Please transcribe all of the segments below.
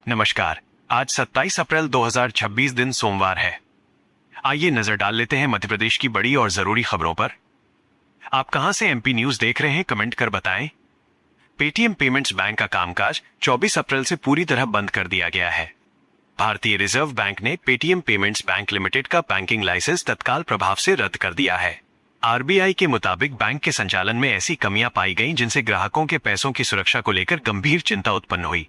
नमस्कार। आज 27 अप्रैल 2026 दिन सोमवार है। आइए नजर डाल लेते हैं मध्य प्रदेश की बड़ी और जरूरी खबरों पर। आप कहां से एमपी न्यूज देख रहे हैं, कमेंट कर बताएं। पेटीएम पेमेंट्स बैंक का कामकाज 24 अप्रैल से पूरी तरह बंद कर दिया गया है। भारतीय रिजर्व बैंक ने पेटीएम पेमेंट्स बैंक लिमिटेड का बैंकिंग लाइसेंस तत्काल प्रभाव से रद्द कर दिया है। आरबीआई के मुताबिक बैंक के संचालन में ऐसी कमियां पाई गईं जिनसे ग्राहकों के पैसों की सुरक्षा को लेकर गंभीर चिंता उत्पन्न हुई।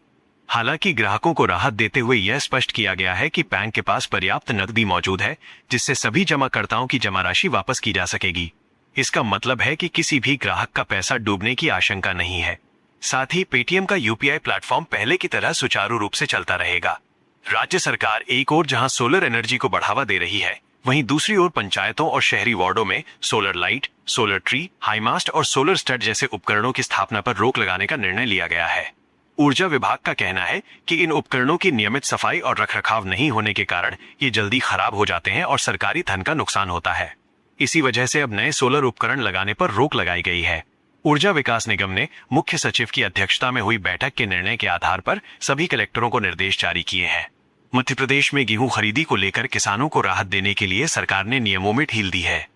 हालांकि ग्राहकों को राहत देते हुए यह स्पष्ट किया गया है कि बैंक के पास पर्याप्त नकदी मौजूद है, जिससे सभी जमाकर्ताओं की जमा राशि वापस की जा सकेगी। इसका मतलब है कि किसी भी ग्राहक का पैसा डूबने की आशंका नहीं है। साथ ही पेटीएम का यूपीआई प्लेटफॉर्म पहले की तरह सुचारू रूप से चलता रहेगा। राज्य सरकार एक ओर जहां सोलर एनर्जी को बढ़ावा दे रही है, वहीं दूसरी ओर पंचायतों और शहरी वार्डों में solar light, solar tree, high mast और सोलर स्टड जैसे उपकरणों की स्थापना पर रोक लगाने का निर्णय लिया गया है। ऊर्जा विभाग का कहना है कि इन उपकरणों की नियमित सफाई और रखरखाव नहीं होने के कारण ये जल्दी खराब हो जाते हैं और सरकारी धन का नुकसान होता है। इसी वजह से अब नए सोलर उपकरण लगाने पर रोक लगाई गई है। ऊर्जा विकास निगम ने मुख्य सचिव की अध्यक्षता में हुई बैठक के निर्णय के आधार पर सभी कलेक्टरों को निर्देश जारी किए हैं। मध्य प्रदेश में गेहूं खरीदी को लेकर किसानों को राहत देने के लिए सरकार ने नियमों में ढील दी है।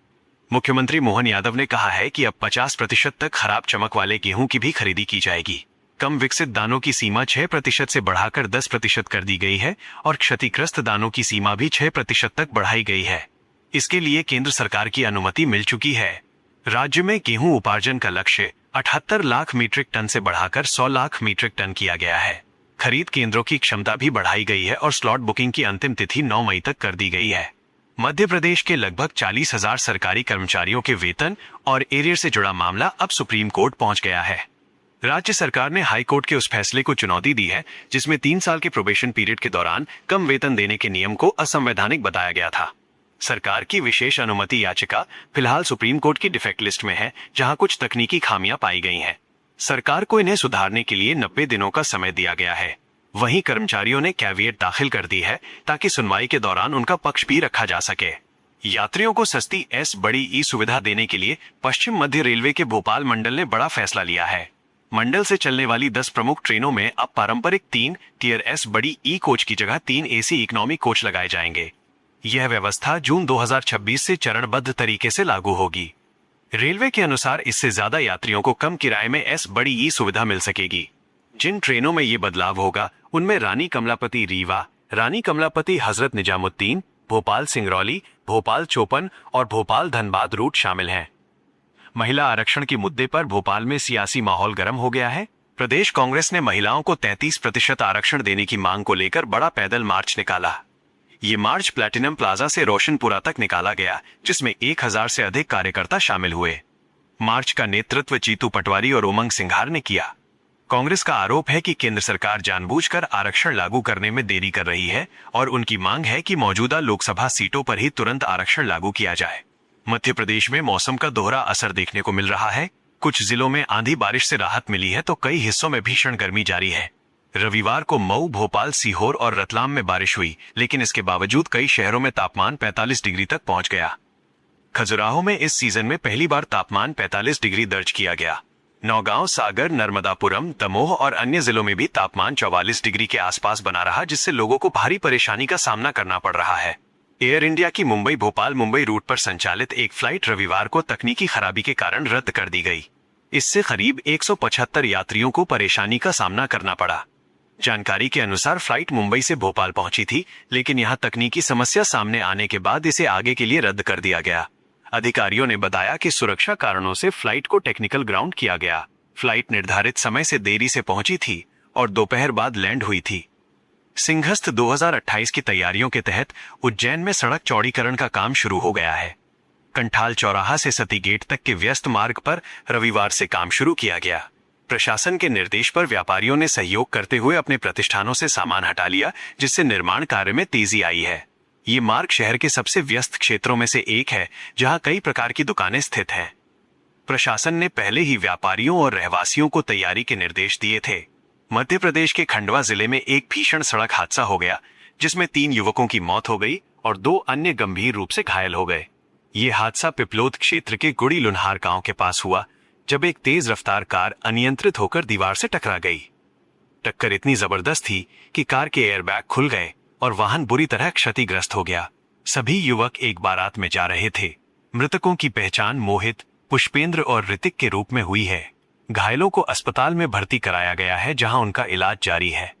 मुख्यमंत्री मोहन यादव ने कहा है कि अब 50% तक खराब चमक वाले गेहूं की भी खरीदी की जाएगी। कम विकसित दानों की सीमा 6% से बढ़ाकर 10% कर दी गई है और क्षतिग्रस्त दानों की सीमा भी 6% तक बढ़ाई गई है। इसके लिए केंद्र सरकार की अनुमति मिल चुकी है। राज्य में गेहूं उपार्जन का लक्ष्य 78 लाख मीट्रिक टन से बढ़ाकर 100 लाख मीट्रिक टन किया गया है। खरीद केंद्रों की क्षमता भी बढ़ाई गई है और स्लॉट बुकिंग की अंतिम तिथि 9 मई तक कर दी गई है। मध्य प्रदेश के लगभग 40,000 सरकारी कर्मचारियों के वेतन और एरियर से जुड़ा मामला अब सुप्रीम कोर्ट पहुंच गया है। राज्य सरकार ने हाई कोर्ट के उस फैसले को चुनौती दी है जिसमें 3 साल के प्रोबेशन पीरियड के दौरान कम वेतन देने के नियम को असंवैधानिक बताया गया था। सरकार की विशेष अनुमति याचिका फिलहाल सुप्रीम कोर्ट की डिफेक्ट लिस्ट में है, जहां कुछ तकनीकी खामियां पाई गई हैं। सरकार को इन्हें सुधारने के लिए 90 दिनों का समय दिया गया है। वहीं कर्मचारियों ने कैविएट दाखिल कर दी है ताकि सुनवाई के दौरान उनका पक्ष भी रखा जा सके। यात्रियों को सस्ती बड़ी ई सुविधा देने के लिए पश्चिम मध्य रेलवे के भोपाल मंडल ने बड़ा फैसला लिया है। मंडल से चलने वाली 10 प्रमुख ट्रेनों में अब पारंपरिक 3 टियर बड़ी ई कोच की जगह 3 एसी इकोनॉमी कोच लगाए जाएंगे। यह व्यवस्था जून 2026 से चरणबद्ध तरीके से लागू होगी। रेलवे के अनुसार इससे ज्यादा यात्रियों को कम किराए में बड़ी ई सुविधा मिल सकेगी। जिन ट्रेनों में ये बदलाव होगा उनमें रानी कमलापति रीवा, रानी कमलापति हजरत निजामुद्दीन, भोपाल सिंगरौली, भोपाल चोपन और भोपाल धनबाद रूट शामिल हैं। महिला आरक्षण के मुद्दे पर भोपाल में सियासी माहौल गर्म हो गया है। प्रदेश कांग्रेस ने महिलाओं को 33% आरक्षण देने की मांग को लेकर बड़ा पैदल मार्च निकाला। ये मार्च प्लैटिनम प्लाजा से रोशनपुरा तक निकाला गया, जिसमें 1000 से अधिक कार्यकर्ता शामिल हुए। मार्च का नेतृत्व जीतू पटवारी और उमंग सिंघार ने किया। कांग्रेस का आरोप है कि केंद्र सरकार जानबूझकर आरक्षण लागू करने में देरी कर रही है और उनकी मांग है कि मौजूदा लोकसभा सीटों पर ही तुरंत आरक्षण लागू किया जाए। मध्य प्रदेश में मौसम का दोहरा असर देखने को मिल रहा है। कुछ जिलों में आंधी बारिश से राहत मिली है तो कई हिस्सों में भीषण गर्मी जारी है। रविवार को मऊ, भोपाल, सीहोर और रतलाम में बारिश हुई, लेकिन इसके बावजूद कई शहरों में तापमान 45 डिग्री तक पहुंच गया। खजुराहो में इस सीजन में पहली बार तापमान 45 डिग्री दर्ज किया गया। नौगांव, सागर, नर्मदापुरम, दमोह और अन्य जिलों में भी तापमान 44 डिग्री के आसपास बना रहा, जिससे लोगों को भारी परेशानी का सामना करना पड़ रहा है। एयर इंडिया की मुंबई भोपाल मुंबई रूट पर संचालित एक फ्लाइट रविवार को तकनीकी खराबी के कारण रद्द कर दी गई। इससे करीब 175 यात्रियों को परेशानी का सामना करना पड़ा। जानकारी के अनुसार फ्लाइट मुंबई से भोपाल पहुंची थी, लेकिन यहां तकनीकी समस्या सामने आने के बाद इसे आगे के लिए रद्द कर दिया गया। अधिकारियों ने बताया कि सुरक्षा कारणों से फ्लाइट को टेक्निकल ग्राउंड किया गया। फ्लाइट निर्धारित समय से देरी से पहुंची थी और दोपहर बाद लैंड हुई थी। सिंहस्थ 2028 की तैयारियों के तहत उज्जैन में सड़क चौड़ीकरण का काम शुरू हो गया है। कंठाल चौराहा से सती गेट तक के व्यस्त मार्ग पर रविवार से काम शुरू किया गया। प्रशासन के निर्देश पर व्यापारियों ने सहयोग करते हुए अपने प्रतिष्ठानों से सामान हटा लिया, जिससे निर्माण कार्य में तेजी आई है। ये मार्ग शहर के सबसे व्यस्त क्षेत्रों में से एक है, जहां कई प्रकार की दुकानें स्थित हैं। प्रशासन ने पहले ही व्यापारियों और रहवासियों को तैयारी के निर्देश दिए थे। मध्य प्रदेश के खंडवा जिले में एक भीषण सड़क हादसा हो गया, जिसमें 3 युवकों की मौत हो गई और 2 अन्य गंभीर रूप से घायल हो गए। ये हादसा पिपलोद क्षेत्र के गुड़ी लुन्हार गांव के पास हुआ, जब एक तेज रफ्तार कार अनियंत्रित होकर दीवार से टकरा गई। टक्कर इतनी जबरदस्त थी कि कार के एयरबैग खुल गए और वाहन बुरी तरह क्षतिग्रस्त हो गया। सभी युवक एक बारात में जा रहे थे। मृतकों की पहचान मोहित, पुष्पेंद्र और ऋतिक के रूप में हुई है। घायलों को अस्पताल में भर्ती कराया गया है, जहां उनका इलाज जारी है।